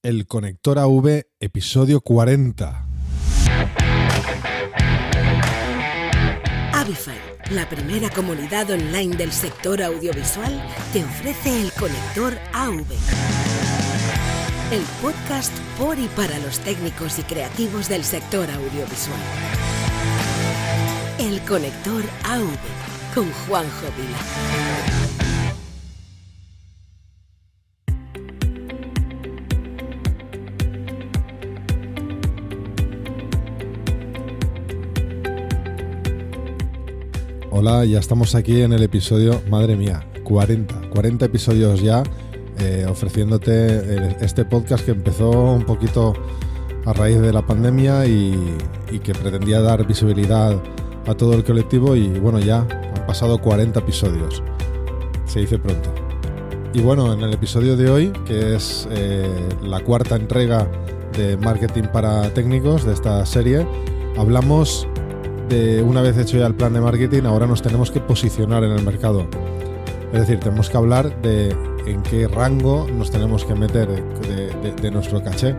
El Conector AV, episodio 40. Avify, la primera comunidad online del sector audiovisual, te ofrece el Conector AV. El podcast por y para los técnicos y creativos del sector audiovisual. El Conector AV, con Juanjo Vila. Hola, ya estamos aquí en el episodio, madre mía, 40 episodios ya, ofreciéndote este podcast que empezó un poquito a raíz de la pandemia y que pretendía dar visibilidad a todo el colectivo y bueno, ya han pasado 40 episodios, se dice pronto. Y bueno, en el episodio de hoy, que es la cuarta entrega de Marketing para Técnicos de esta serie, hablamos de, una vez hecho ya el plan de marketing, ahora nos tenemos que posicionar en el mercado. Es decir, tenemos que hablar de en qué rango nos tenemos que meter de nuestro caché.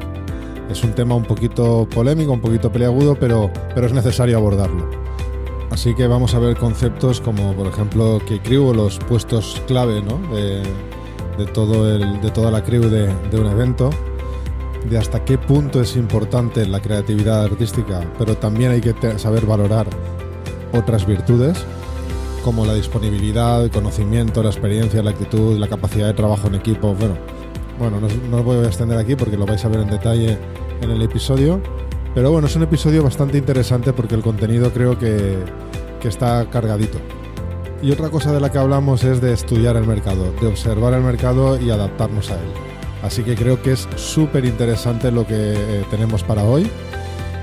Es un tema un poquito polémico, un poquito peliagudo, pero es necesario abordarlo. Así que vamos a ver conceptos como, por ejemplo, que crew, los puestos clave, ¿no? de toda la crew de un evento, de hasta qué punto es importante la creatividad artística, pero también hay que saber valorar otras virtudes, como la disponibilidad, el conocimiento, la experiencia, la actitud, la capacidad de trabajo en equipo. Bueno, no os voy a extender aquí porque lo vais a ver en detalle en el episodio, pero bueno, es un episodio bastante interesante porque el contenido creo que está cargadito. Y otra cosa de la que hablamos es de estudiar el mercado, de observar el mercado y adaptarnos a él. Así que creo que es súper interesante lo que tenemos para hoy.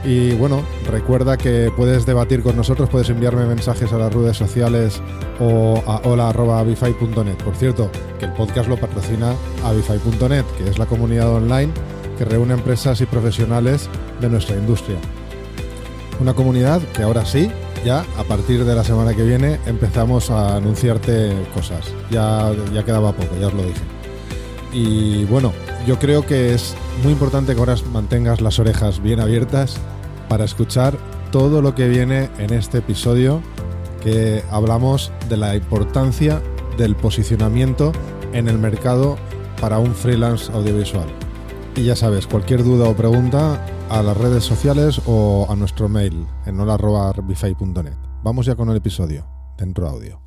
Y bueno, recuerda que puedes debatir con nosotros, puedes enviarme mensajes a las redes sociales o a hola@avify.net. Por cierto, que el podcast lo patrocina avify.net, que es la comunidad online que reúne empresas y profesionales de nuestra industria. Una comunidad que ahora sí, ya a partir de la semana que viene empezamos a anunciarte cosas. Ya quedaba poco, ya os lo dije. Y bueno, yo creo que es muy importante que ahora mantengas las orejas bien abiertas para escuchar todo lo que viene en este episodio, que hablamos de la importancia del posicionamiento en el mercado para un freelance audiovisual. Y ya sabes, cualquier duda o pregunta a las redes sociales o a nuestro mail en hola@avify.net. Vamos ya con el episodio, dentro audio.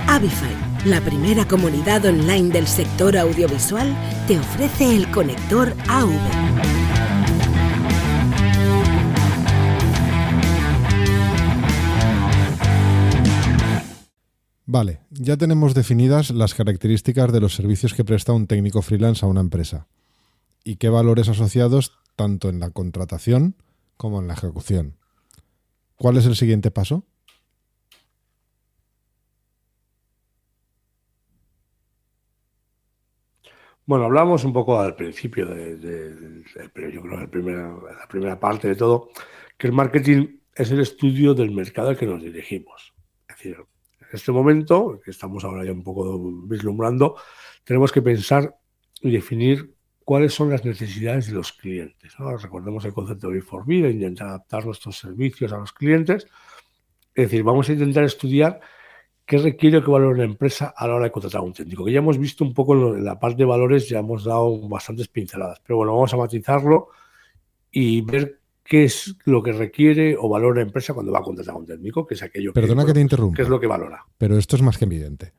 Avify, la primera comunidad online del sector audiovisual, te ofrece el Conector AV. Vale, ya tenemos definidas las características de los servicios que presta un técnico freelance a una empresa y qué valores asociados tanto en la contratación como en la ejecución. ¿Cuál es el siguiente paso? Bueno, hablamos un poco al principio yo creo que la primera parte de todo, que el marketing es el estudio del mercado al que nos dirigimos. Es decir, en este momento, que estamos ahora ya un poco vislumbrando, tenemos que pensar y definir cuáles son las necesidades de los clientes, ¿no? Recordemos el concepto de Before Bid, de intentar adaptar nuestros servicios a los clientes. Es decir, vamos a intentar estudiar ¿qué requiere o qué valora una empresa a la hora de contratar a un técnico? Que ya hemos visto un poco en la parte de valores, ya hemos dado bastantes pinceladas. Pero bueno, vamos a matizarlo y ver qué es lo que requiere o valora una empresa cuando va a contratar a un técnico, que es aquello Perdona que te interrumpa. ¿Qué es lo que valora? Pero esto es más que evidente.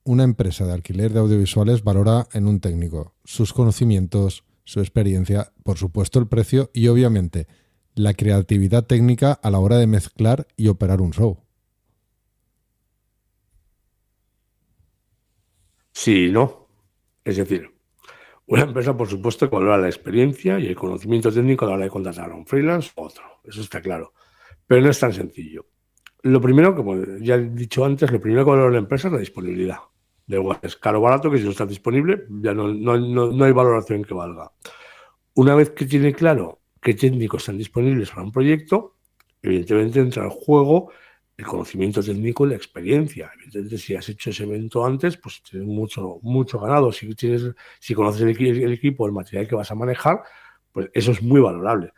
Una empresa de alquiler de audiovisuales valora en un técnico sus conocimientos, su experiencia, por supuesto el precio y obviamente la creatividad técnica a la hora de mezclar y operar un show. Sí, no. Es decir, una empresa, por supuesto, que valora la experiencia y el conocimiento técnico a la hora de contratar a un freelance o otro. Eso está claro. Pero no es tan sencillo. Lo primero, como ya he dicho antes, lo primero que valora la empresa es la disponibilidad. Da igual, es caro o barato, que si no está disponible, ya no hay valoración que valga. Una vez que tiene claro qué técnicos están disponibles para un proyecto, evidentemente entra en juego el conocimiento técnico y la experiencia. Evidentemente, si has hecho ese evento antes, pues tienes mucho ganado. Si conoces el equipo, el material que vas a manejar, pues eso es muy valorable.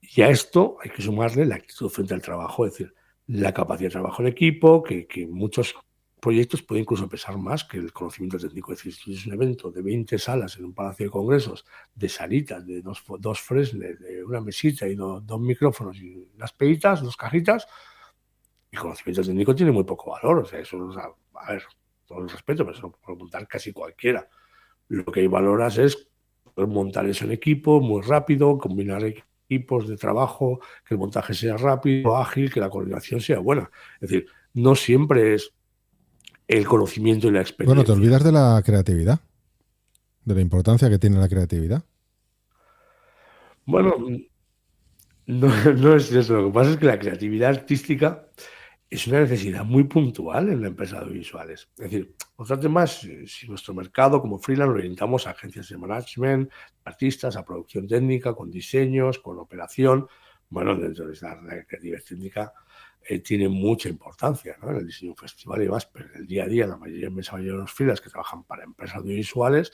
Y a esto hay que sumarle la actitud frente al trabajo, es decir, la capacidad de trabajo en equipo, que muchos proyectos puede incluso pesar más que el conocimiento técnico. Es decir, si es un evento de 20 salas en un palacio de congresos, de salitas, de dos fresnes, de una mesita y dos micrófonos y unas peitas, 2 cajitas, el conocimiento técnico tiene muy poco valor. O sea, eso, a ver, todo el respeto, pero eso lo puede montar casi cualquiera. Lo que valoras es poder montar eso en equipo muy rápido, combinar equipos de trabajo, que el montaje sea rápido, ágil, que la coordinación sea buena. Es decir, no siempre es el conocimiento y la experiencia. Bueno, te olvidas de la creatividad, de la importancia que tiene la creatividad. Bueno, no es eso. Lo que pasa es que la creatividad artística es una necesidad muy puntual en la empresa de audiovisuales. Es decir, otros temas, si nuestro mercado como freelance lo orientamos a agencias de management, artistas, a producción técnica, con diseños, con operación, bueno, dentro de la creatividad técnica tiene mucha importancia, ¿no? En el diseño de un festival y demás, pero en el día a día, la mayoría de los freelance que trabajan para empresas audiovisuales,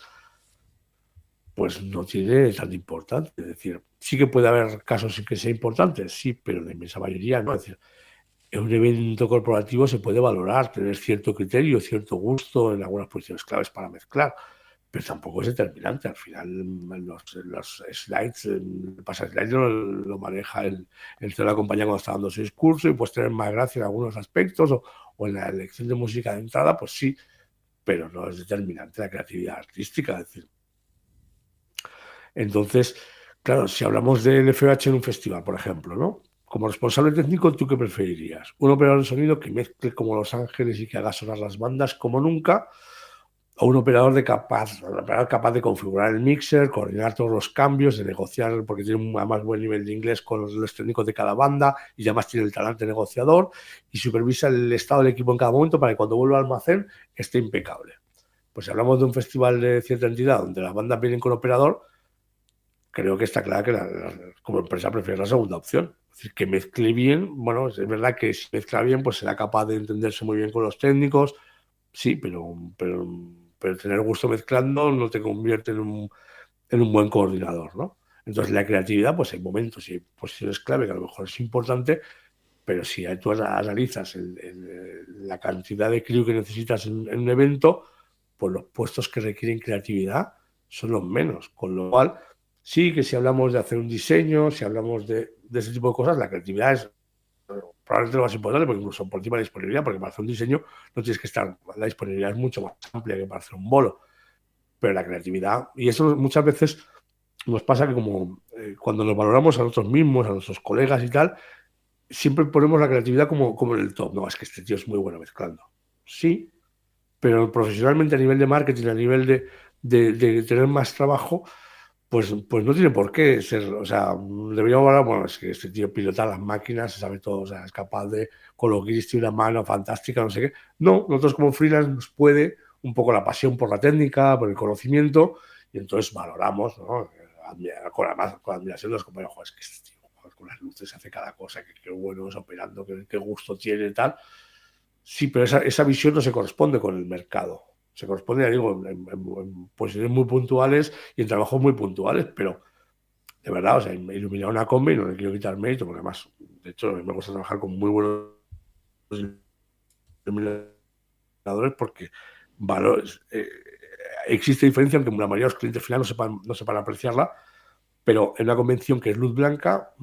pues no tiene tanta importancia. Es decir, sí que puede haber casos en que sea importante, sí, pero la inmensa mayoría no. Es decir, en un evento corporativo se puede valorar, tener cierto criterio, cierto gusto en algunas posiciones claves para mezclar, pero tampoco es determinante. Al final, los slides, el pasaslide lo maneja el de la compañía cuando está dando su discurso, y puedes tener más gracia en algunos aspectos, o en la elección de música de entrada, pues sí, pero no es determinante la creatividad artística. Es decir, entonces, claro, si hablamos del FOH en un festival, por ejemplo, ¿no? Como responsable técnico, ¿tú qué preferirías? ¿Un operador de sonido que mezcle como Los Ángeles y que haga sonar las bandas como nunca? ¿O un operador capaz de configurar el mixer, coordinar todos los cambios, de negociar, porque tiene un más buen nivel de inglés con los técnicos de cada banda y además tiene el talante negociador y supervisa el estado del equipo en cada momento para que cuando vuelva al almacén esté impecable? Pues si hablamos de un festival de cierta entidad donde las bandas vienen con operador, creo que está claro que como empresa prefiere la segunda opción. Es decir, que mezcle bien. Bueno, es verdad que si mezcla bien, pues será capaz de entenderse muy bien con los técnicos, sí, pero tener gusto mezclando no te convierte en un buen coordinador, ¿no? Entonces, la creatividad, pues hay momentos y posiciones clave que a lo mejor es importante, pero si tú analizas la cantidad de crew que necesitas en un evento, pues los puestos que requieren creatividad son los menos, con lo cual sí que si hablamos de hacer un diseño, si hablamos de ese tipo de cosas, la creatividad es probablemente lo más importante, porque incluso por encima de la disponibilidad, porque para hacer un diseño no tienes que estar, la disponibilidad es mucho más amplia que para hacer un bolo, pero la creatividad, y eso muchas veces nos pasa que como cuando nos valoramos a nosotros mismos, a nuestros colegas y tal, siempre ponemos la creatividad como en el top. No, es que este tío es muy bueno mezclando. Sí, pero profesionalmente a nivel de marketing, a nivel de tener más trabajo, pues no tiene por qué ser. O sea, deberíamos hablar, bueno, es que este tío pilota las máquinas, se sabe todo, o sea, es capaz de colocar una mano fantástica, no sé qué. No, nosotros como freelance nos puede un poco la pasión por la técnica, por el conocimiento, y entonces valoramos, ¿no? Con admiración de los compañeros, joder, es que este tío con las luces hace cada cosa, que bueno es operando, qué gusto tiene y tal. Sí, pero esa visión no se corresponde con el mercado. Se corresponde, ya digo, en posiciones muy puntuales y en trabajos muy puntuales, pero de verdad, o sea, iluminar una combi, no le quiero quitar mérito, porque además, de hecho, me gusta trabajar con muy buenos iluminadores porque valores, existe diferencia, aunque la mayoría de los clientes finales no sepan apreciarla, pero en una convención que es luz blanca,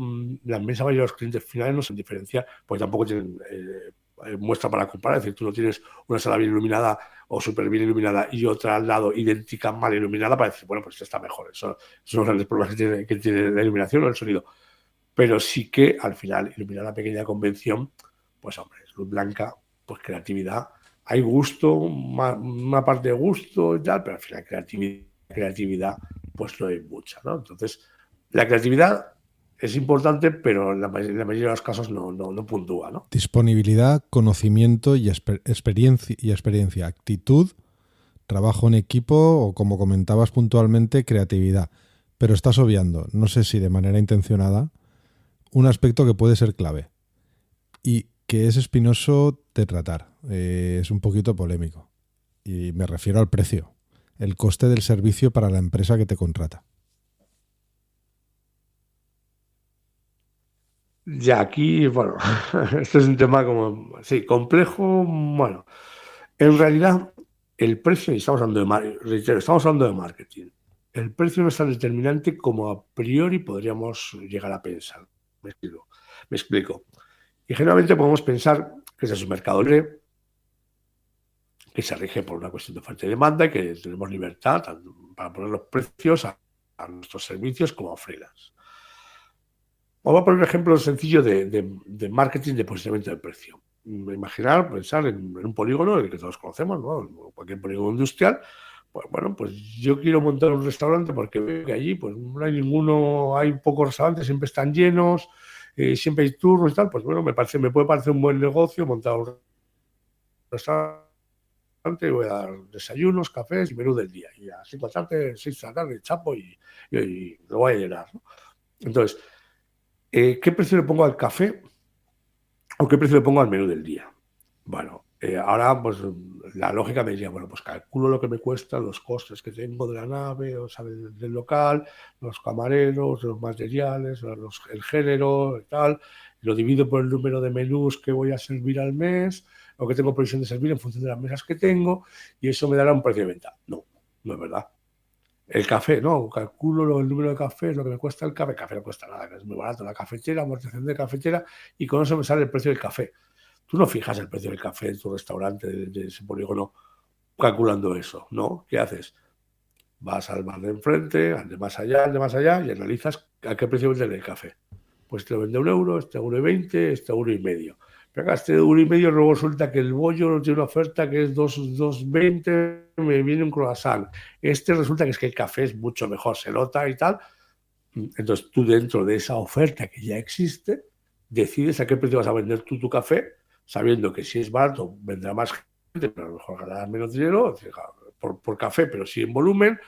la inmensa mayoría de los clientes finales no se diferencian, porque tampoco tienen muestra para comparar. Es decir, tú no tienes una sala bien iluminada o súper bien iluminada y otra al lado idéntica mal iluminada para decir, bueno, pues esta está mejor. Eso son los grandes problemas que tiene la iluminación o el sonido. Pero sí que al final, iluminar una pequeña convención, pues hombre, es luz blanca, pues creatividad. Hay gusto, una parte de gusto y tal, pero al final creatividad pues no hay mucha, ¿no? Entonces, la creatividad es importante, pero en la mayoría de los casos no puntúa, ¿no? Disponibilidad, conocimiento y experiencia, actitud, trabajo en equipo o, como comentabas puntualmente, creatividad. Pero estás obviando, no sé si de manera intencionada, un aspecto que puede ser clave y que es espinoso de tratar. Es un poquito polémico. Y me refiero al precio, el coste del servicio para la empresa que te contrata. Ya aquí, bueno, esto es un tema como, sí, complejo. Bueno, en realidad, el precio, y estamos hablando reitero, estamos hablando de marketing. El precio no es tan determinante como a priori podríamos llegar a pensar. Me explico. Y generalmente podemos pensar que ese es un mercado libre, que se rige por una cuestión de oferta y demanda y que tenemos libertad tanto para poner los precios a nuestros servicios como a freelance. Vamos a poner un ejemplo sencillo de marketing de posicionamiento de precio. Imaginar, pensar en un polígono, el que todos conocemos, ¿no? Cualquier polígono industrial. Pues bueno, pues yo quiero montar un restaurante porque veo que allí pues no hay ninguno, hay pocos restaurantes, siempre están llenos, siempre hay turnos y tal. Pues bueno, me puede parecer un buen negocio montar un restaurante y voy a dar desayunos, cafés y menú del día. Y a 5 de la tarde, 6 de la tarde, chapo y lo voy a llenar, ¿no? Entonces, ¿qué precio le pongo al café o qué precio le pongo al menú del día? Bueno, ahora pues la lógica me diría, bueno, pues calculo lo que me cuesta, los costes que tengo de la nave, o sea, del local, los camareros, los materiales, el género y tal, lo divido por el número de menús que voy a servir al mes, o que tengo previsión de servir en función de las mesas que tengo, y eso me dará un precio de venta. No, no es verdad. El café, no, calculo el número de cafés, lo que me cuesta el café. El café no cuesta nada, que es muy barato. La cafetera, amortización de cafetera, y con eso me sale el precio del café. Tú no fijas el precio del café en tu restaurante de ese polígono calculando eso, ¿no? ¿Qué haces? Vas al bar de enfrente, al de más allá, y analizas a qué precio venden el café. Pues te lo vende €1, este €1,20, este €1,50. Pero acá este €1,50 luego resulta que el bollo tiene una oferta que es 2,20, me viene un croissant. Este resulta que es que el café es mucho mejor, se nota y tal. Entonces tú dentro de esa oferta que ya existe, decides a qué precio vas a vender tú tu café, sabiendo que si es barato vendrá más gente, pero a lo mejor ganarás menos dinero por café, pero sí en volumen,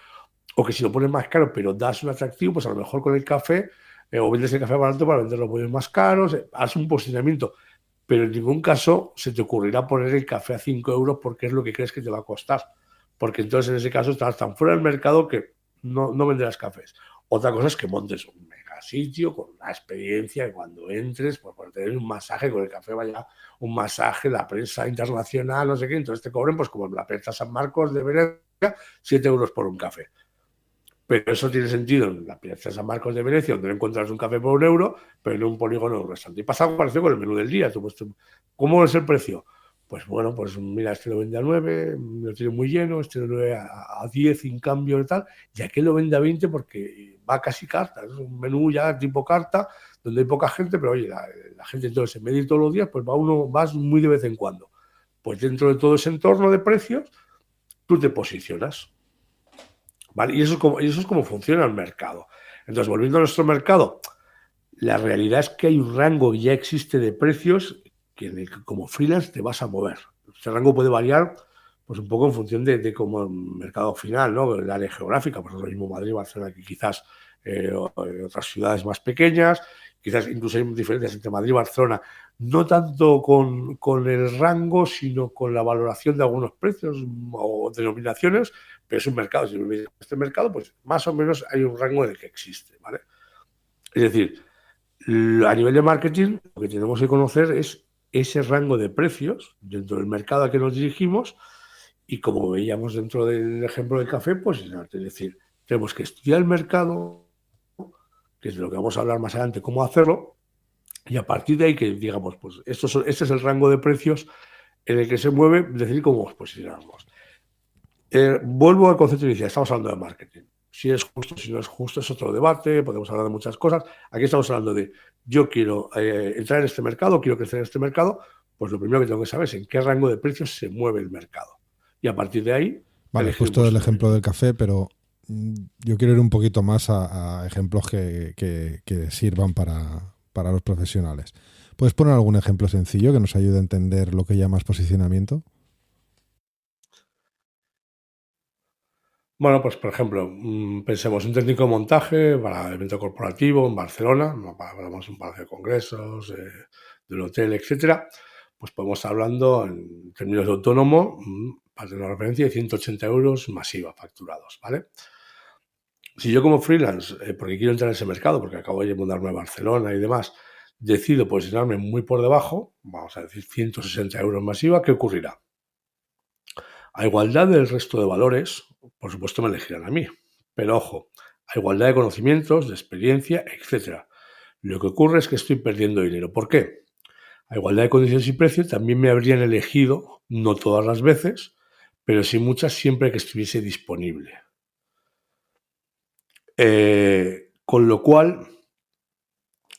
o que si lo pones más caro pero das un atractivo, pues a lo mejor con el café, o vendes el café barato para vender los bollos más caros, haz un posicionamiento, pero en ningún caso se te ocurrirá poner el café a 5 euros porque es lo que crees que te va a costar, porque entonces en ese caso estarás tan fuera del mercado que no venderás cafés. Otra cosa es que montes un mega sitio con una experiencia que cuando entres, pues por tener un masaje, con el café vaya un masaje, la prensa internacional, no sé qué, entonces te cobren, pues como en la prensa San Marcos de Venecia, 7 euros por un café. Pero eso tiene sentido en la Plaza San Marcos de Venecia, donde no encuentras un café por €1, pero en un polígono de un restaurante. Y pasa algo parecido con el menú del día. ¿Cómo es el precio? Pues bueno, pues mira, este lo vende a 9, lo tiene muy lleno, este lo vende a 10 sin cambio y tal, y aquel lo vende a 20 porque va casi carta. Es un menú ya tipo carta, donde hay poca gente, pero oye, la gente entonces en vez de ir todos los días, pues vas muy de vez en cuando. Pues dentro de todo ese entorno de precios, tú te posicionas. ¿Vale? Y eso es como funciona el mercado. Entonces, volviendo a nuestro mercado, la realidad es que hay un rango que ya existe de precios que como freelance te vas a mover. Ese rango puede variar pues un poco en función de cómo el mercado final, ¿no? El área geográfica, por ejemplo, lo mismo Madrid, Barcelona, que quizás otras ciudades más pequeñas, quizás incluso hay diferencias entre Madrid y Barcelona, no tanto con el rango, sino con la valoración de algunos precios o denominaciones, pero es un mercado. Si este mercado, pues más o menos hay un rango en el que existe, ¿vale? Es decir, a nivel de marketing, lo que tenemos que conocer es ese rango de precios dentro del mercado al que nos dirigimos y como veíamos dentro del ejemplo del café, pues es decir, tenemos que estudiar el mercado, que es de lo que vamos a hablar más adelante, cómo hacerlo, y a partir de ahí que digamos, pues este es el rango de precios en el que se mueve, decidir cómo nos posicionamos. Vuelvo al concepto inicial, estamos hablando de marketing. Si es justo, si no es justo, es otro debate, podemos hablar de muchas cosas. Aquí estamos hablando de, yo quiero entrar en este mercado, quiero crecer en este mercado, pues lo primero que tengo que saber es en qué rango de precios se mueve el mercado. Y a partir de ahí... Vale, has puesto el ejemplo del café, pero yo quiero ir un poquito más a ejemplos que sirvan para los profesionales. ¿Puedes poner algún ejemplo sencillo que nos ayude a entender lo que llamas posicionamiento? Bueno, pues por ejemplo, pensemos un técnico de montaje para evento corporativo en Barcelona, hablamos de un palacio de congresos, de un hotel, etcétera. pues podemos estar hablando en términos de autónomo, para tener una referencia, de 180 euros masiva facturados, ¿vale? Si yo como freelance, porque quiero entrar en ese mercado, porque acabo de mudarme a Barcelona y demás, decido posicionarme muy por debajo, vamos a decir 160 euros masiva, ¿qué ocurrirá? A igualdad del resto de valores, por supuesto me elegirán a mí, pero ojo, a igualdad de conocimientos, de experiencia, etc. Lo que ocurre es que estoy perdiendo dinero. ¿Por qué? A igualdad de condiciones y precio también me habrían elegido, no todas las veces, pero sí muchas siempre que estuviese disponible. Con lo cual,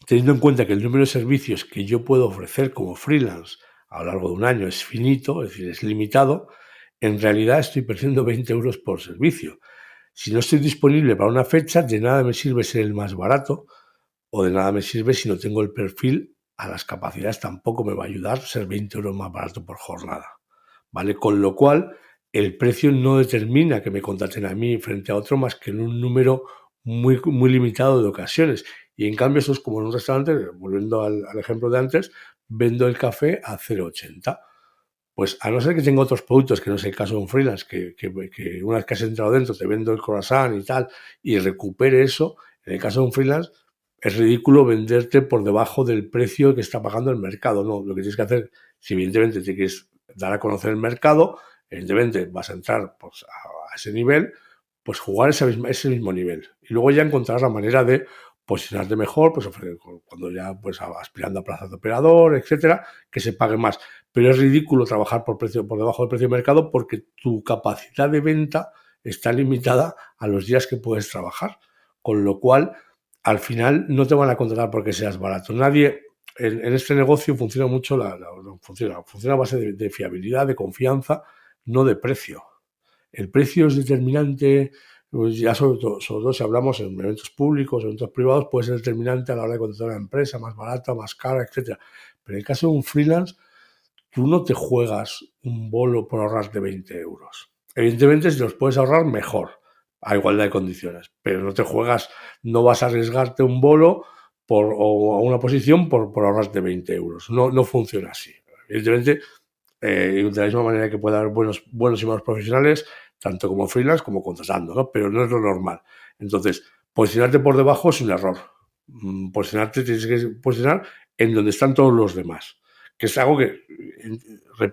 teniendo en cuenta que el número de servicios que yo puedo ofrecer como freelance a lo largo de un año es finito, es decir, es limitado, en realidad estoy perdiendo 20 euros por servicio. Si no estoy disponible para una fecha, de nada me sirve ser el más barato o de nada me sirve si no tengo el perfil a las capacidades, tampoco me va a ayudar ser 20 euros más barato por jornada, ¿vale? Con lo cual, el precio no determina que me contraten a mí frente a otro más que en un número muy, muy limitado de ocasiones. Y en cambio, eso es como en un restaurante, volviendo al ejemplo de antes, vendo el café a 0,80. Pues a no ser que tenga otros productos, que no es el caso de un freelance, que una vez que has entrado dentro te vendo el croissant y tal, y recupere eso, en el caso de un freelance, es ridículo venderte por debajo del precio que está pagando el mercado. No, lo que tienes que hacer, si evidentemente te quieres dar a conocer el mercado, evidentemente vas a entrar pues, a ese nivel, pues jugar ese mismo nivel. Y luego ya encontrarás la manera de posicionarte mejor, pues cuando ya pues aspirando a plazas de operador, etcétera, que se pague más. Pero es ridículo trabajar por debajo del precio de mercado porque tu capacidad de venta está limitada a los días que puedes trabajar. Con lo cual, al final no te van a contratar porque seas barato. Nadie, en este negocio funciona mucho, funciona a base de fiabilidad, de confianza, no de precio. El precio es determinante, pues ya sobre todo si hablamos en eventos públicos, eventos privados, puede ser determinante a la hora de contratar una empresa más barata, más cara, etc. Pero en el caso de un freelance, tú no te juegas un bolo por ahorrarte 20 euros. Evidentemente, si los puedes ahorrar, mejor, a igualdad de condiciones. Pero no te juegas, no vas a arriesgarte un bolo o a una posición por ahorrarte 20 euros. No funciona así. Evidentemente, de la misma manera que puede haber buenos y malos profesionales, tanto como freelance como contratando, ¿no? Pero no es lo normal. Entonces, posicionarte por debajo es un error. Tienes que posicionar en donde están todos los demás. Que es algo que,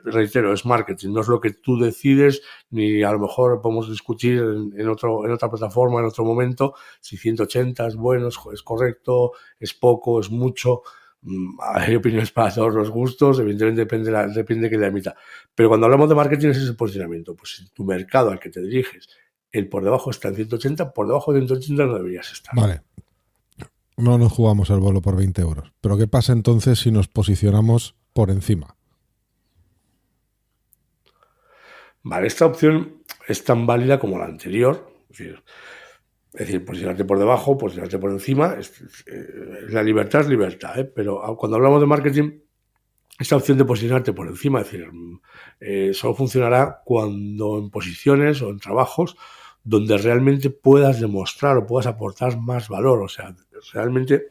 reitero, es marketing, no es lo que tú decides, ni a lo mejor podemos discutir en otra plataforma, en otro momento, si 180 es bueno, es correcto, es poco, es mucho. Hay opiniones para todos los gustos, evidentemente depende de que la emita. Pero cuando hablamos de marketing es ese posicionamiento. Pues si tu mercado al que te diriges, el por debajo está en 180, por debajo de 180 no deberías estar. Vale. No nos jugamos al bolo por 20 euros. Pero ¿qué pasa entonces si nos posicionamos por encima? Vale, esta opción es tan válida como la anterior. Es decir, posicionarte por debajo, posicionarte por encima. La libertad es libertad, ¿eh? Pero cuando hablamos de marketing, esta opción de posicionarte por encima, es decir, solo funcionará cuando en posiciones o en trabajos donde realmente puedas demostrar o puedas aportar más valor, o sea, realmente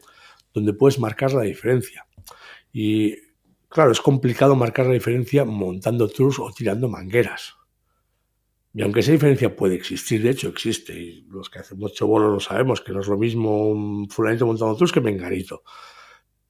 donde puedes marcar la diferencia. Y claro, es complicado marcar la diferencia montando trucks o tirando mangueras. Y aunque esa diferencia puede existir, de hecho existe, y los que hacemos chobolo lo sabemos, que no es lo mismo un fulanito montando trucks que mengarito.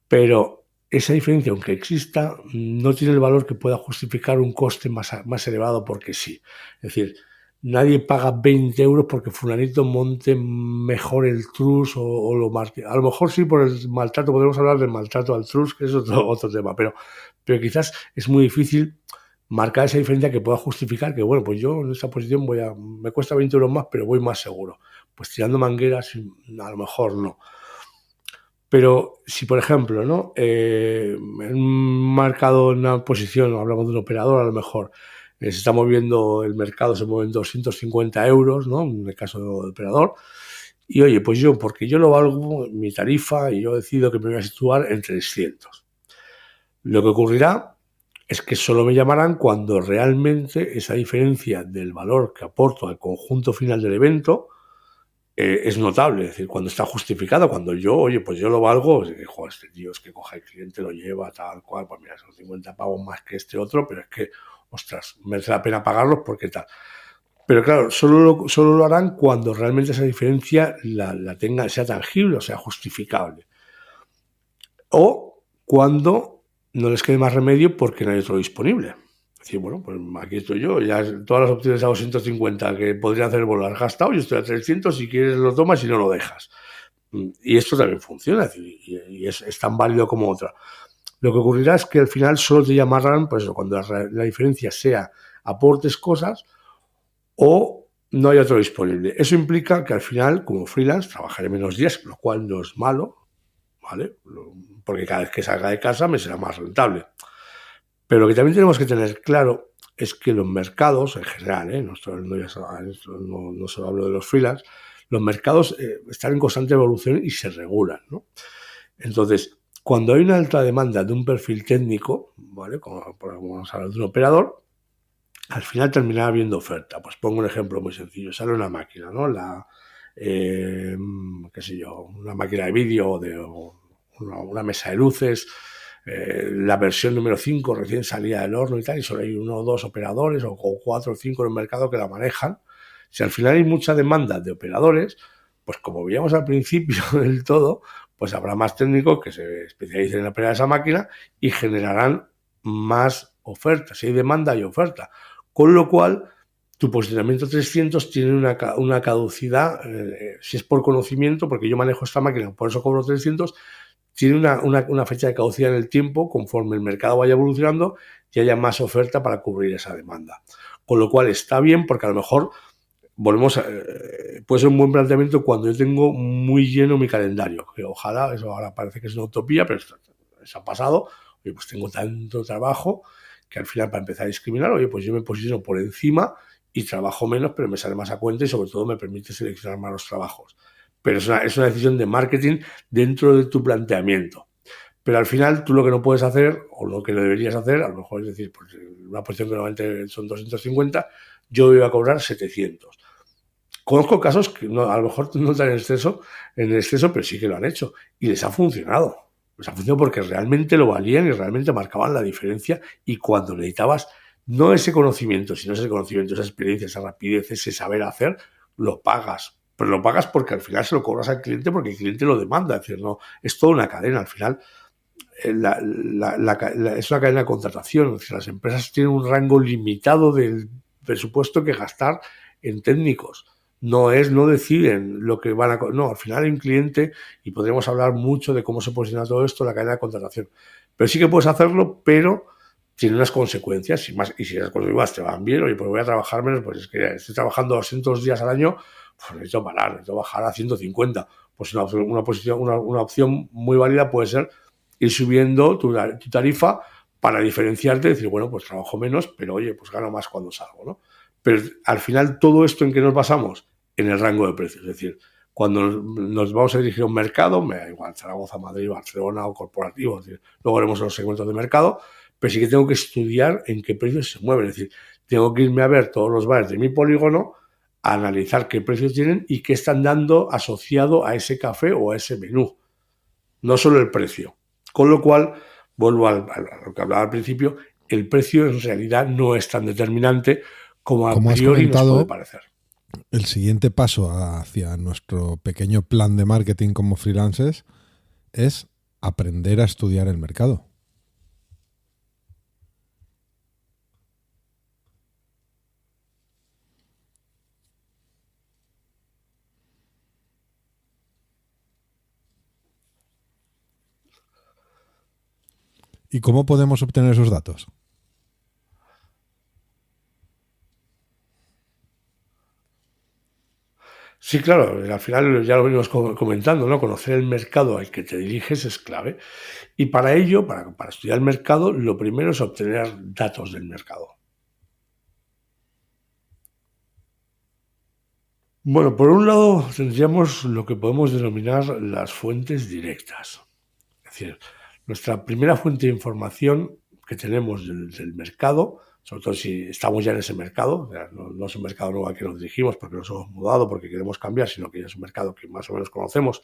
Pero esa diferencia, aunque exista, no tiene el valor que pueda justificar un coste más elevado porque sí. Es decir, nadie paga 20 euros porque fulanito monte mejor el trus o lo marque. A lo mejor sí por el maltrato, podemos hablar del maltrato al trus, que es otro tema, pero quizás es muy difícil marcar esa diferencia que pueda justificar que, bueno, pues yo en esta posición me cuesta 20 euros más, pero voy más seguro. Pues tirando mangueras, a lo mejor no. Pero si, por ejemplo, ¿no? En un marcado en una posición, hablamos de un operador, a lo mejor se está moviendo el mercado, se mueven 250 euros, ¿no? En el caso del operador. Y oye, pues porque yo lo valgo, mi tarifa, y yo decido que me voy a situar en 300. Lo que ocurrirá es que solo me llamarán cuando realmente esa diferencia del valor que aporto al conjunto final del evento es notable. Es decir, cuando está justificado, cuando oye, pues yo lo valgo, es que, joder, este tío es que coge el cliente, lo lleva, tal cual, pues mira, son 50 pavos más que este otro, pero es que, ostras, merece la pena pagarlos porque tal. Pero claro, solo lo harán cuando realmente esa diferencia la tenga, sea tangible o sea justificable. O cuando no les quede más remedio porque no hay otro disponible. Es decir, bueno, pues aquí estoy yo, ya todas las opciones a 250 que podrían hacer volar gastado, yo estoy a 300, si quieres lo tomas y no lo dejas. Y esto también funciona, es decir, y es tan válido como otra. Lo que ocurrirá es que al final solo te llamarán, pues eso, cuando la diferencia sea aportes cosas o no hay otro disponible. Eso implica que al final, como freelance, trabajaré menos días, lo cual no es malo, ¿vale? Porque cada vez que salga de casa me será más rentable. Pero lo que también tenemos que tener claro es que los mercados, en general, no solo hablo de los freelance, los mercados están en constante evolución y se regulan, ¿no? Entonces, cuando hay una alta demanda de un perfil técnico, ¿vale? Como vamos a hablar de un operador, al final terminará habiendo oferta. Pues pongo un ejemplo muy sencillo. Sale una máquina, ¿no? Qué sé yo, una máquina de vídeo o una mesa de luces, la versión número 5 recién salía del horno y tal, y solo hay 1 o 2 operadores o 4 o 5 en el mercado que la manejan. Si al final hay mucha demanda de operadores, pues como veíamos al principio del todo, pues habrá más técnicos que se especialicen en operar esa máquina y generarán más ofertas. Si hay demanda, hay oferta. Con lo cual, tu posicionamiento 300 tiene una caducidad, si es por conocimiento, porque yo manejo esta máquina, por eso cobro 300, tiene una fecha de caducidad en el tiempo conforme el mercado vaya evolucionando y haya más oferta para cubrir esa demanda. Con lo cual está bien porque a lo mejor puede ser un buen planteamiento cuando yo tengo muy lleno mi calendario, que ojalá, eso ahora parece que es una utopía, pero eso ha pasado. Oye, pues tengo tanto trabajo que al final, para empezar a discriminar, oye, pues yo me posiciono por encima y trabajo menos, pero me sale más a cuenta y sobre todo me permite seleccionar más los trabajos. Pero es una decisión de marketing dentro de tu planteamiento. Pero al final tú lo que no puedes hacer, o lo que no deberías hacer, a lo mejor es decir, pues una posición que normalmente son 250, yo iba a cobrar 700. Conozco casos que a lo mejor no están en exceso, pero sí que lo han hecho. Y les ha funcionado. Les ha funcionado porque realmente lo valían y realmente marcaban la diferencia. Y cuando necesitabas no ese conocimiento, sino ese conocimiento, esa experiencia, esa rapidez, ese saber hacer, lo pagas. Pero lo pagas porque al final se lo cobras al cliente porque el cliente lo demanda. Es decir, no, es toda una cadena. Al final es una cadena de contratación. Es decir, las empresas tienen un rango limitado del presupuesto que gastar en técnicos. No deciden lo que van a... No, al final hay un cliente y podríamos hablar mucho de cómo se posiciona todo esto en la cadena de contratación. Pero sí que puedes hacerlo, pero tiene unas consecuencias. Y si las consecuencias te van bien, oye, pues voy a trabajar menos, pues es que estoy trabajando 200 días al año, pues necesito parar, necesito bajar a 150. Pues una opción muy válida puede ser ir subiendo tu tarifa para diferenciarte y decir, bueno, pues trabajo menos, pero oye, pues gano más cuando salgo, ¿no? Pero al final, todo esto, ¿en qué nos basamos? En el rango de precios. Es decir, cuando nos vamos a dirigir a un mercado, me da igual, Zaragoza, Madrid, Barcelona o corporativo, es decir, luego haremos los segmentos de mercado, pero sí que tengo que estudiar en qué precios se mueven. Es decir, tengo que irme a ver todos los bares de mi polígono, a analizar qué precios tienen y qué están dando asociado a ese café o a ese menú. No solo el precio. Con lo cual, vuelvo a lo que hablaba al principio, el precio en realidad no es tan determinante como a priori nos puede parecer. El siguiente paso hacia nuestro pequeño plan de marketing como freelancers es aprender a estudiar el mercado. ¿Y cómo podemos obtener esos datos? Sí, claro, al final ya lo venimos comentando, ¿no? Conocer el mercado al que te diriges es clave. Y para ello, para estudiar el mercado, lo primero es obtener datos del mercado. Bueno, por un lado tendríamos lo que podemos denominar las fuentes directas. Es decir, nuestra primera fuente de información que tenemos del mercado sobre todo si estamos ya en ese mercado. O sea, no es un mercado nuevo al que nos dirigimos porque nos hemos mudado, porque queremos cambiar, sino que ya es un mercado que más o menos conocemos,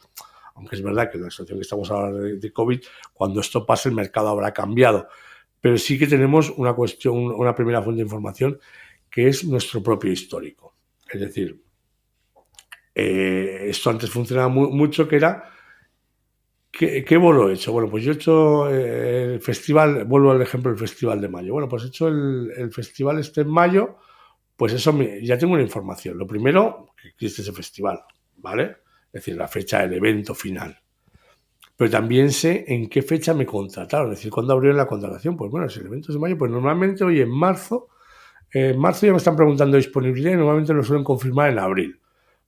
aunque es verdad que en la situación que estamos ahora de COVID, cuando esto pase el mercado habrá cambiado. Pero sí que tenemos una primera fuente de información que es nuestro propio histórico. Es decir, esto antes funcionaba mucho, que era ¿qué bolo he hecho? Bueno, pues yo he hecho el festival, vuelvo al ejemplo del Festival de Mayo. Bueno, pues he hecho el festival en mayo, pues eso ya tengo una información. Lo primero, que existe ese festival, ¿vale? Es decir, la fecha del evento final. Pero también sé en qué fecha me contrataron, es decir, cuándo abrieron la contratación. Pues bueno, si el evento es de mayo, pues normalmente hoy en marzo ya me están preguntando disponibilidad y normalmente lo suelen confirmar en abril.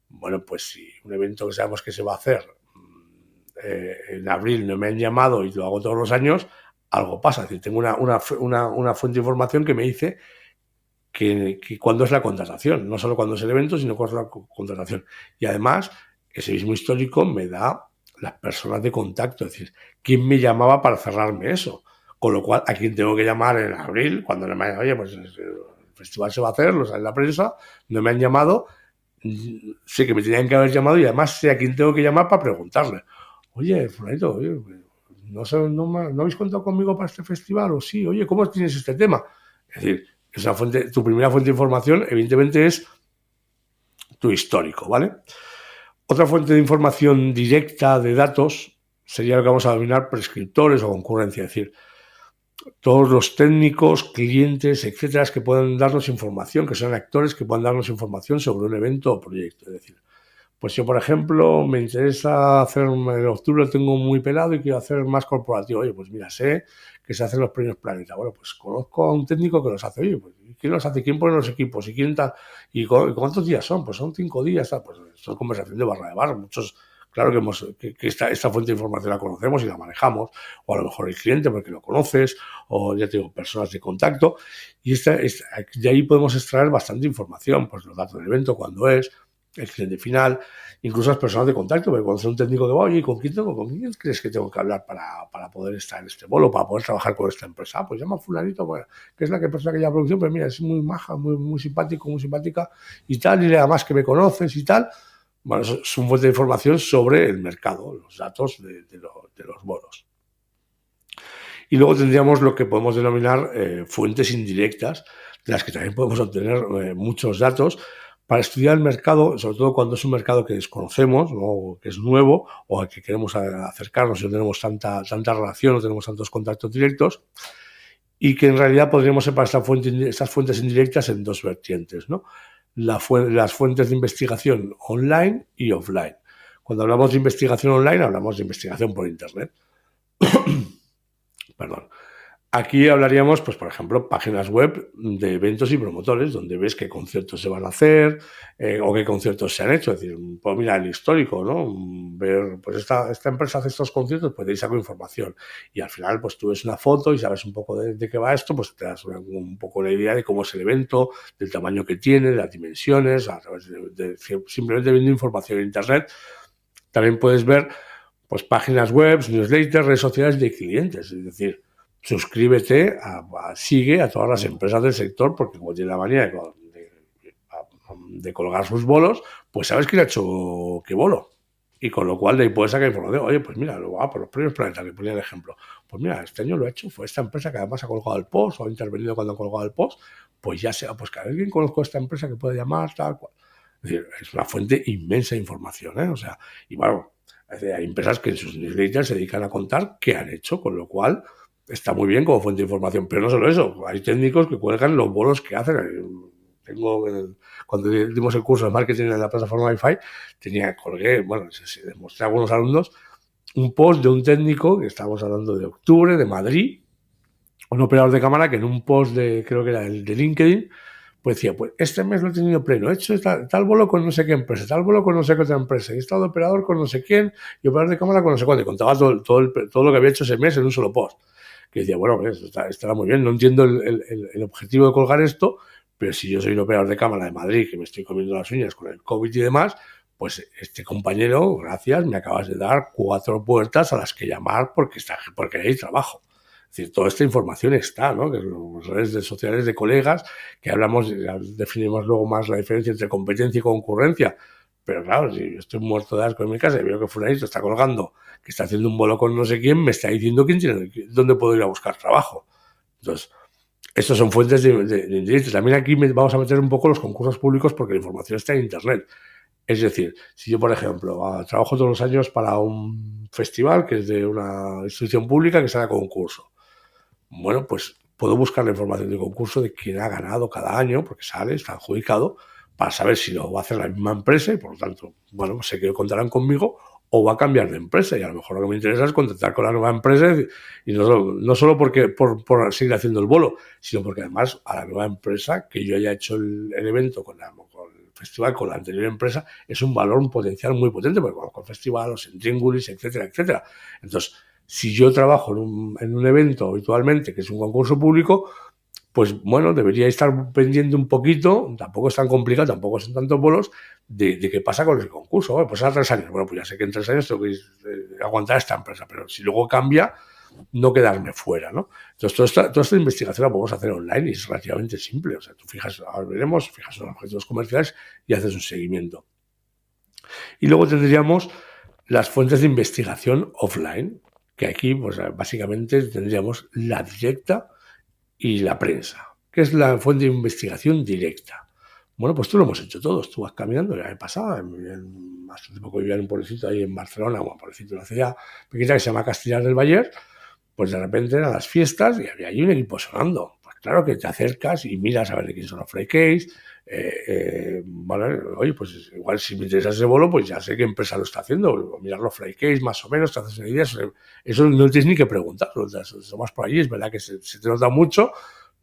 Bueno, pues si un evento que sabemos que se va a hacer en abril no me han llamado y lo hago todos los años, algo pasa. Es decir, tengo una fuente de información que me dice que cuándo es la contratación, no solo cuándo es el evento, sino cuándo es la contratación. Y además, ese mismo histórico me da las personas de contacto, es decir, quién me llamaba para cerrarme eso. Con lo cual, a quién tengo que llamar en abril, cuando me digan, oye, pues el festival se va a hacer, lo sale en la prensa, no me han llamado, sé que me tenían que haber llamado y además sé a quién tengo que llamar para preguntarle. Oye, fulanito, ¿no habéis contado conmigo para este festival? O sí, oye, ¿cómo tienes este tema? Es decir, tu primera fuente de información, evidentemente, es tu histórico, ¿vale? Otra fuente de información directa de datos sería lo que vamos a denominar prescriptores o concurrencia, es decir, todos los técnicos, clientes, etcétera, que puedan darnos información, que son actores que puedan darnos información sobre un evento o proyecto. Es decir, pues yo, por ejemplo, me interesa hacer, en octubre lo tengo muy pelado y quiero hacer más corporativo. Oye, pues mira, sé que se hacen los premios Planeta. Bueno, pues conozco a un técnico que los hace. Oye, pues ¿quién los hace? ¿Quién pone los equipos? ¿Y quién tal? ¿Y cuántos días son? Pues son 5 días. Tal. Pues son conversación de barra de bar. Muchos, claro que esta fuente de información la conocemos y la manejamos. O a lo mejor el cliente porque lo conoces. O ya tengo personas de contacto. Y de ahí podemos extraer bastante información. Pues los datos del evento, cuándo es, el cliente final, incluso las personas de contacto, porque cuando soy un técnico que va, oye, ¿con quién crees que tengo que hablar para poder estar en este bolo, para poder trabajar con esta empresa? Pues llama a fulanito, bueno, que es la persona que lleva producción, pero mira, es muy maja, muy simpático, muy simpática y tal, y además que me conoces y tal. Bueno, eso es un fuente de información sobre el mercado, los datos de los bolos. Y luego tendríamos lo que podemos denominar fuentes indirectas, de las que también podemos obtener muchos datos, para estudiar el mercado, sobre todo cuando es un mercado que desconocemos, ¿no? Que es nuevo o al que queremos acercarnos y no tenemos tanta relación, no tenemos tantos contactos directos, y que en realidad podríamos separar estas fuentes indirectas en dos vertientes, ¿no? Las fuentes de investigación online y offline. Cuando hablamos de investigación online, hablamos de investigación por Internet. Perdón. Aquí hablaríamos, pues, por ejemplo, páginas web de eventos y promotores, donde ves qué conciertos se van a hacer o qué conciertos se han hecho. Es decir, pues mira, el histórico, ¿no? Ver, pues esta empresa hace estos conciertos, pues de ahí saco información. Y al final, pues tú ves una foto y sabes un poco de qué va esto, pues te das un poco la idea de cómo es el evento, del tamaño que tiene, de las dimensiones, a través simplemente viendo información en Internet. También puedes ver, pues, páginas web, newsletters, redes sociales de clientes, es decir, suscríbete, sigue a todas las empresas del sector, porque como tiene la manía de colgar sus bolos, pues sabes quién ha hecho qué bolo. Y con lo cual de ahí puedes sacar información. Oye, pues mira, por los premios Planeta, que ponía el ejemplo. Pues mira, este año lo ha hecho, fue esta empresa que además ha colgado el post o ha intervenido cuando ha colgado el post, pues ya sea, pues que alguien conozco a esta empresa que puede llamar, tal cual. Es decir, es una fuente inmensa de información, ¿eh? O sea, y bueno, hay empresas que en sus newsletters se dedican a contar qué han hecho, con lo cual está muy bien como fuente de información, pero no solo eso, hay técnicos que cuelgan los bolos que hacen. Cuando dimos el curso de marketing en la plataforma Wi-Fi, colgué, bueno, se demostré a algunos alumnos un post de un técnico, que estábamos hablando de octubre, de Madrid, un operador de cámara que en un post creo que era el de LinkedIn, pues decía, pues este mes lo he tenido pleno, he hecho tal bolo con no sé qué empresa, tal bolo con no sé qué otra empresa, he estado de operador con no sé quién y operador de cámara con no sé cuánto, y contaba todo lo que había hecho ese mes en un solo post. Que decía, bueno, pues estará muy bien, no entiendo el objetivo de colgar esto, pero si yo soy un operador de cámara de Madrid que me estoy comiendo las uñas con el COVID y demás, pues este compañero, gracias, me acabas de dar 4 puertas a las que llamar porque hay trabajo. Es decir, toda esta información está, ¿no? Que las redes sociales de colegas, que hablamos, ya definimos luego más la diferencia entre competencia y concurrencia. Pero claro, si yo estoy muerto de asco en mi casa y veo que fulanito está colgando, que está haciendo un bolo con no sé quién, me está diciendo dónde puedo ir a buscar trabajo. Entonces, estos son fuentes de interés. También aquí vamos a meter un poco los concursos públicos porque la información está en Internet. Es decir, si yo, por ejemplo, trabajo todos los años para un festival que es de una institución pública que sale a concurso, bueno, pues puedo buscar la información del concurso de quién ha ganado cada año, porque sale, está adjudicado, para saber si lo va a hacer la misma empresa y, por lo tanto, bueno, pues sé que contarán conmigo o va a cambiar de empresa y a lo mejor lo que me interesa es contactar con la nueva empresa y no solo porque por seguir haciendo el bolo, sino porque además a la nueva empresa que yo haya hecho el evento con el festival, con la anterior empresa, es un valor, un potencial muy potente, porque conozco el festival, los intríngulis, etcétera, etcétera. Entonces, si yo trabajo en un evento habitualmente, que es un concurso público, pues bueno, debería estar pendiente un poquito, tampoco es tan complicado, tampoco son tantos bolos, de qué pasa con el concurso. Bueno, pues a 3 años, bueno, pues ya sé que en 3 años tengo que aguantar esta empresa, pero si luego cambia, no quedarme fuera, ¿no? Entonces, toda esta investigación la podemos hacer online y es relativamente simple. O sea, tú fijas, ahora veremos, fijas los objetivos comerciales y haces un seguimiento. Y luego tendríamos las fuentes de investigación offline, que aquí, pues básicamente tendríamos la directa y la prensa. ¿Qué es la fuente de investigación directa? Bueno, pues tú lo hemos hecho todos. Tú vas caminando, ya me pasaba. Hace poco vivía en un pueblecito ahí en Barcelona, un pueblecito de una ciudad pequeña que se llama Castellar del Valle. Pues de repente eran las fiestas y había ahí un equipo sonando. Pues claro que te acercas y miras a ver de quién son los Flycase. Vale, oye, pues igual si me interesa ese bolo, pues ya sé qué empresa lo está haciendo. Mirar los Flycase más o menos, te haces una idea. Eso no tienes ni que preguntar. Tomas por allí, es verdad que se te nota mucho,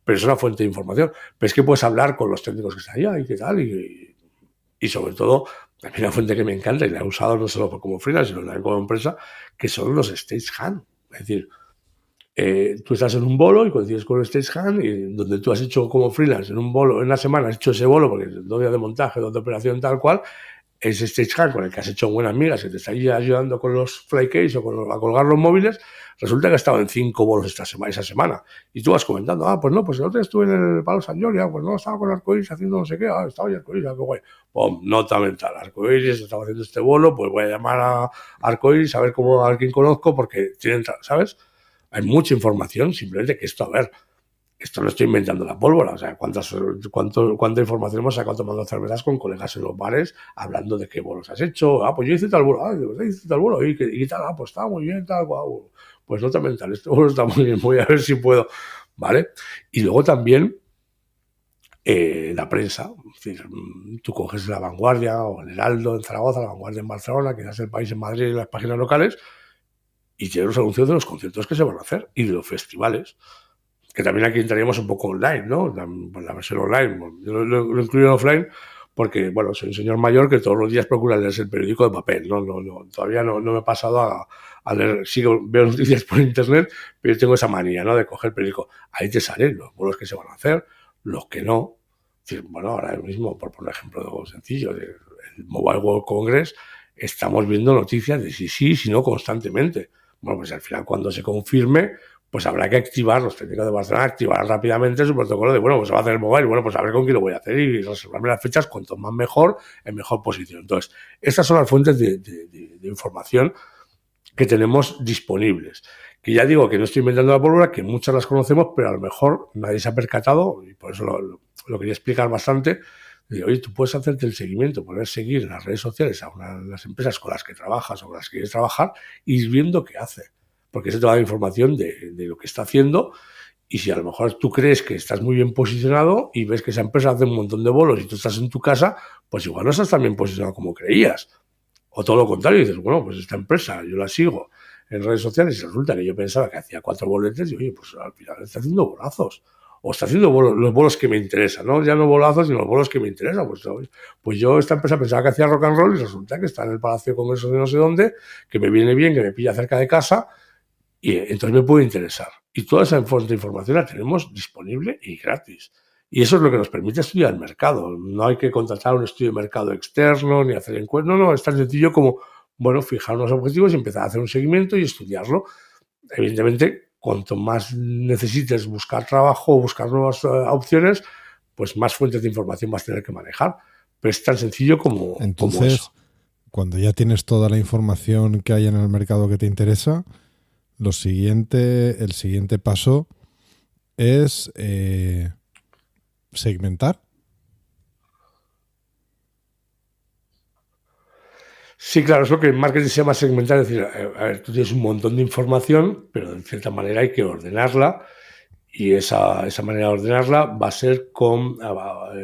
pero es una fuente de información. Pero es que puedes hablar con los técnicos que están allá y qué tal. Y sobre todo, también una fuente que me encanta y la he usado no solo como freelance, sino también como empresa, que son los stagehand. Es decir, tú estás en un bolo y coincides con el stagehand y donde tú has hecho como freelance en un bolo, en una semana has hecho ese bolo, porque 2 días de montaje, 2 de operación, tal cual, ese stagehand con el que has hecho buenas migas, que te está ayudando con los Flycase o a colgar los móviles, resulta que ha estado en 5 bolos esa semana. Y tú vas comentando, pues no, pues el otro día estuve en el Palo San Jordi, pues no, estaba con Arcoiris haciendo no sé qué, estaba en Arcoiris, qué guay. Pum, nota mental, Arcoiris estaba haciendo este bolo, pues voy a llamar a Arcoiris a ver a quién conozco, porque tienen, ¿sabes? Hay mucha información, simplemente que esto no estoy inventando la pólvora. O sea, cuánta información hemos sacado tomando cervezas con colegas en los bares hablando de qué bolos has hecho. Pues yo hice tal bolo. Hice tal bolo. ¿Y tal? Pues está muy bien, tal. Guau. Pues nota mental, este bolo está muy bien. Voy a ver si puedo. ¿Vale? Y luego también la prensa. Es decir, tú coges La Vanguardia o El Heraldo en Zaragoza, La Vanguardia en Barcelona, quizás El País en Madrid, las páginas locales, y tiene los anuncios de los conciertos que se van a hacer y de los festivales, que también aquí entraríamos un poco online, ¿no? La versión online. Yo lo incluyo en offline porque, bueno, soy un señor mayor que todos los días procura leerse el periódico de papel, ¿no? Todavía no me he pasado a leer, veo noticias por internet, pero yo tengo esa manía, ¿no? De coger el periódico. Ahí te salen los bolos que se van a hacer, los que no. Es decir, bueno, ahora mismo, por poner ejemplo sencillo, el Mobile World Congress, estamos viendo noticias de si no constantemente. Bueno, pues al final cuando se confirme, pues habrá que activar, los técnicos de Barcelona activarán rápidamente su protocolo de, bueno, pues se va a hacer el mobile, bueno, pues a ver con quién lo voy a hacer y reservarme las fechas cuanto más mejor, en mejor posición. Entonces, estas son las fuentes de información que tenemos disponibles. Que ya digo que no estoy inventando la pólvora, que muchas las conocemos, pero a lo mejor nadie se ha percatado, y por eso lo quería explicar bastante. Oye, tú puedes hacerte el seguimiento, poder seguir en las redes sociales a una de las empresas con las que trabajas o con las que quieres trabajar y ir viendo qué hace. Porque eso te da información de lo que está haciendo, y si a lo mejor tú crees que estás muy bien posicionado y ves que esa empresa hace un montón de bolos y tú estás en tu casa, pues igual no estás tan bien posicionado como creías. O todo lo contrario, dices, bueno, pues esta empresa yo la sigo en redes sociales y resulta que yo pensaba que hacía 4 boletes y oye, pues al final está haciendo bolazos. O está haciendo los bolos que me interesan, ¿no? Ya no bolazos, sino los bolos que me interesan. Pues yo, esta empresa pensaba que hacía rock and roll y resulta que está en el Palacio de Congresos de no sé dónde, que me viene bien, que me pilla cerca de casa y entonces me puede interesar. Y toda esa fuente de información la tenemos disponible y gratis. Y eso es lo que nos permite estudiar el mercado. No hay que contratar un estudio de mercado externo ni hacer encuestas. No, es tan sencillo como, bueno, fijar unos objetivos y empezar a hacer un seguimiento y estudiarlo. Evidentemente, cuanto más necesites buscar trabajo o buscar nuevas opciones, pues más fuentes de información vas a tener que manejar. Pero es tan sencillo como, Entonces, como eso. Cuando ya tienes toda la información que hay en el mercado que te interesa, el siguiente paso es segmentar. Sí, claro, es lo que en marketing se llama segmentar. Es decir, a ver, tú tienes un montón de información, pero de cierta manera hay que ordenarla. Y esa manera de ordenarla va a ser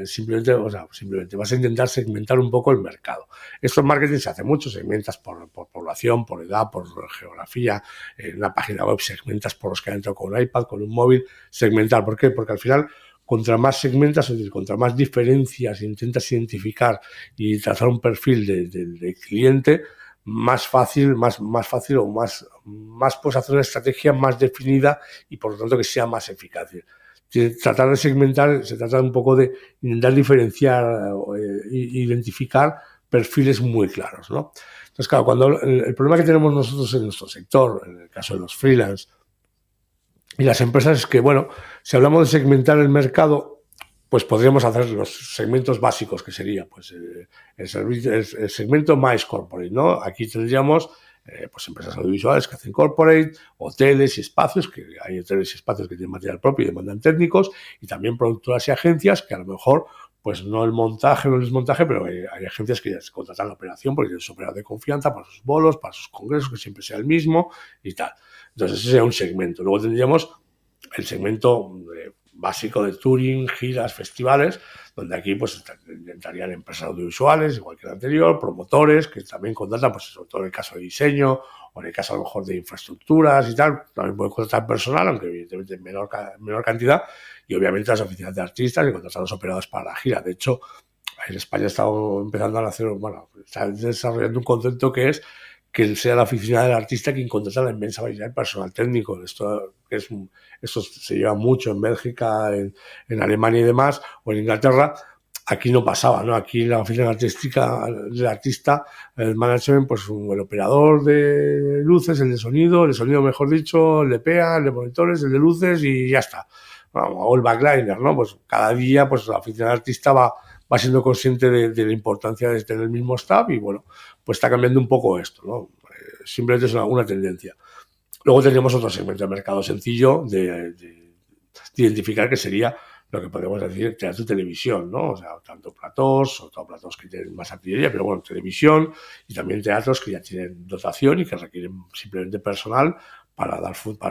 simplemente vas a intentar segmentar un poco el mercado. Esto en marketing se hace mucho, segmentas por población, por edad, por geografía. En una página web segmentas por los que han entrado con un iPad, con un móvil, segmentar. ¿Por qué? Porque al final, contra más segmentas, es decir, contra más diferencias intentas identificar y trazar un perfil de cliente, más fácil o más puedes hacer una estrategia más definida y por lo tanto que sea más eficaz. Tratar de segmentar se trata un poco de intentar diferenciar e identificar perfiles muy claros, ¿no? Entonces, claro, cuando el problema que tenemos nosotros en nuestro sector, en el caso de los freelance y las empresas, es que, bueno, si hablamos de segmentar el mercado, pues podríamos hacer los segmentos básicos, que sería pues el segmento más corporate, ¿no? Aquí tendríamos pues empresas audiovisuales que hacen corporate, hoteles y espacios, que hay hoteles y espacios que tienen material propio y demandan técnicos, y también productoras y agencias que a lo mejor pues no el montaje, no el desmontaje, pero hay agencias que ya se contratan la operación porque tienen su operador de confianza para sus bolos, para sus congresos, que siempre sea el mismo y tal. Entonces ese sería un segmento. Luego tendríamos el segmento básico de touring, giras, festivales, donde aquí pues entrarían empresas audiovisuales, igual que el anterior, promotores, que también contratan, pues sobre todo en el caso de diseño, o en el caso a lo mejor de infraestructuras y tal, también pueden contratar personal, aunque evidentemente en menor cantidad, y obviamente las oficinas de artistas y contratar a los operadores para la gira. De hecho, en España está empezando a hacer, bueno, está desarrollando un concepto que es que sea la oficina del artista quien contrata la inmensa mayoría del personal técnico. Esto se lleva mucho en Bélgica, en Alemania y demás, o en Inglaterra. Aquí no pasaba, ¿no? Aquí la oficina artística del artista, el management, pues el operador de luces, el de sonido mejor dicho, el de PEA, el de monitores, el de luces y ya está. O el backliner, ¿no? Pues cada día pues la oficina del artista va siendo consciente de la importancia de tener el mismo staff y bueno, pues está cambiando un poco esto, ¿no? Simplemente es una tendencia. Luego tendríamos otro segmento de mercado sencillo de identificar, que sería lo que podemos decir teatro y televisión, ¿no? O sea, tanto platós, sobre todo platós que tienen más artillería, pero bueno, televisión y también teatros que ya tienen dotación y que requieren simplemente personal para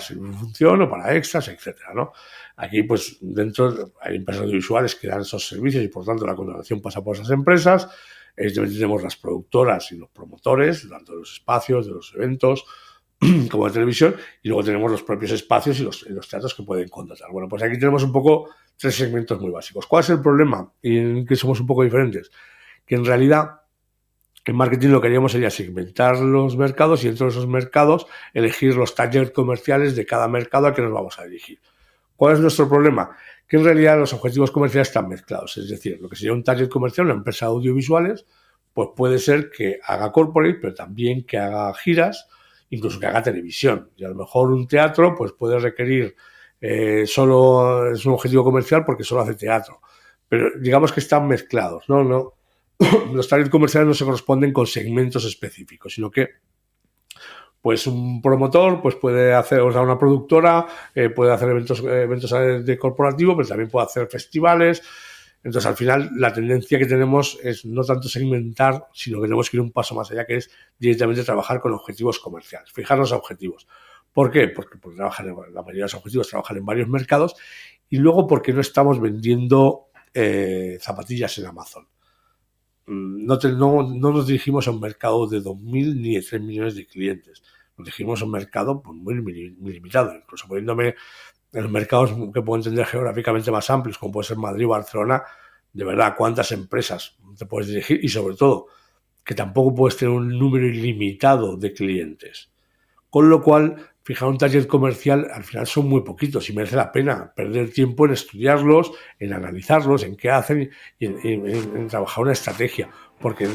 servir función o para extras, etcétera, ¿no? Aquí, pues, dentro hay empresas audiovisuales que dan esos servicios y, por tanto, la contratación pasa por esas empresas. Tenemos las productoras y los promotores, tanto de los espacios, de los eventos, como de televisión, y luego tenemos los propios espacios y los teatros que pueden contratar. Bueno, pues aquí tenemos un poco 3 segmentos muy básicos. ¿Cuál es el problema? Y en que somos un poco diferentes. Que en realidad en marketing lo que haríamos sería segmentar los mercados y dentro de esos mercados elegir los targets comerciales de cada mercado al que nos vamos a dirigir. ¿Cuál es nuestro problema? Que en realidad los objetivos comerciales están mezclados. Es decir, lo que sería un target comercial, una empresa de audiovisuales, pues puede ser que haga corporate, pero también que haga giras, incluso que haga televisión. Y a lo mejor un teatro pues puede requerir solo es un objetivo comercial porque solo hace teatro. Pero digamos que están mezclados, ¿no? Los targets comerciales no se corresponden con segmentos específicos, sino que pues un promotor pues puede hacer, o sea, una productora puede hacer eventos de corporativo, pero también puede hacer festivales. Entonces, al final, la tendencia que tenemos es no tanto segmentar, sino que tenemos que ir un paso más allá, que es directamente trabajar con objetivos comerciales, fijarnos a objetivos. ¿Por qué? Porque la mayoría de los objetivos trabajan en varios mercados y luego porque no estamos vendiendo zapatillas en Amazon. No nos dirigimos a un mercado de 2.000 ni de 3 millones de clientes. Nos dirigimos a un mercado pues, muy limitado. Incluso poniéndome en los mercados que puedo entender geográficamente más amplios, como puede ser Madrid o Barcelona, de verdad, ¿cuántas empresas te puedes dirigir? Y sobre todo, que tampoco puedes tener un número ilimitado de clientes. Con lo cual, fijar un target comercial al final son muy poquitos y merece la pena perder tiempo en estudiarlos, en analizarlos, en qué hacen y en trabajar una estrategia. Porque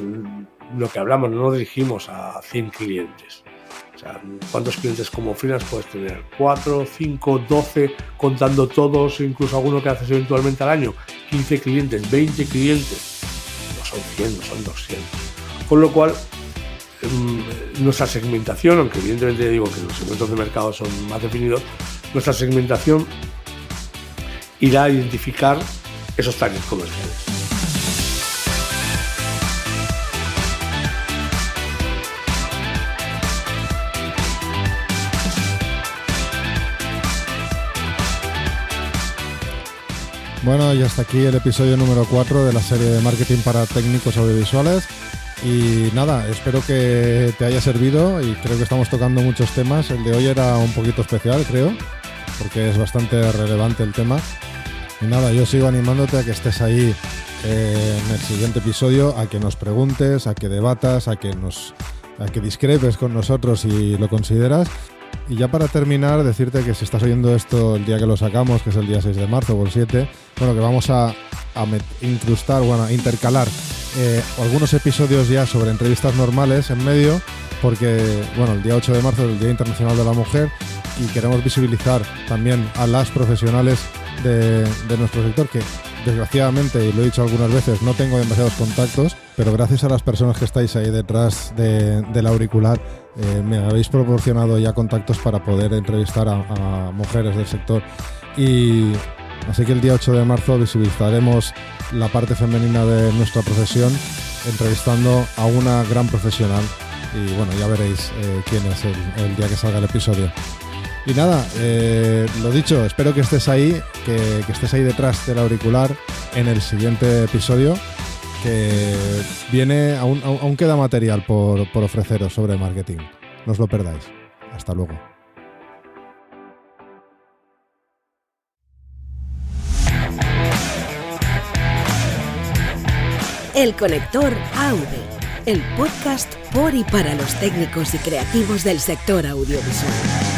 lo que hablamos, no nos dirigimos a 100 clientes, O sea, ¿cuántos clientes como freelance puedes tener? 4, 5, 12, contando todos, incluso alguno que haces eventualmente al año. 15 clientes, 20 clientes. No son 100, no son 200. Con lo cual, nuestra segmentación, aunque evidentemente digo que los segmentos de mercado son más definidos, nuestra segmentación irá a identificar esos targets comerciales. Bueno, y hasta aquí el episodio número 4 de la serie de marketing para técnicos audiovisuales. Y nada, espero que te haya servido y creo que estamos tocando muchos temas. El de hoy era un poquito especial, creo, porque es bastante relevante el tema. Y nada, yo sigo animándote a que estés ahí en el siguiente episodio, a que nos preguntes, a que debatas, a que discrepes con nosotros si lo consideras. Y ya para terminar, decirte que si estás oyendo esto el día que lo sacamos, que es el día 6 de marzo o el 7, bueno, que vamos a intercalar algunos episodios ya sobre entrevistas normales en medio, porque, bueno, el día 8 de marzo es el Día Internacional de la Mujer y queremos visibilizar también a las profesionales de nuestro sector, que desgraciadamente, y lo he dicho algunas veces, no tengo demasiados contactos, pero gracias a las personas que estáis ahí detrás del auricular, me habéis proporcionado ya contactos para poder entrevistar a mujeres del sector. Y así que el día 8 de marzo visibilizaremos la parte femenina de nuestra profesión, entrevistando a una gran profesional. Y bueno, ya veréis quién es el día que salga el episodio. Y nada, lo dicho, espero que estés ahí, que estés ahí detrás del auricular en el siguiente episodio, que viene, aún queda material por ofreceros sobre marketing. No os lo perdáis. Hasta luego. El Conector AV, el podcast por y para los técnicos y creativos del sector audiovisual.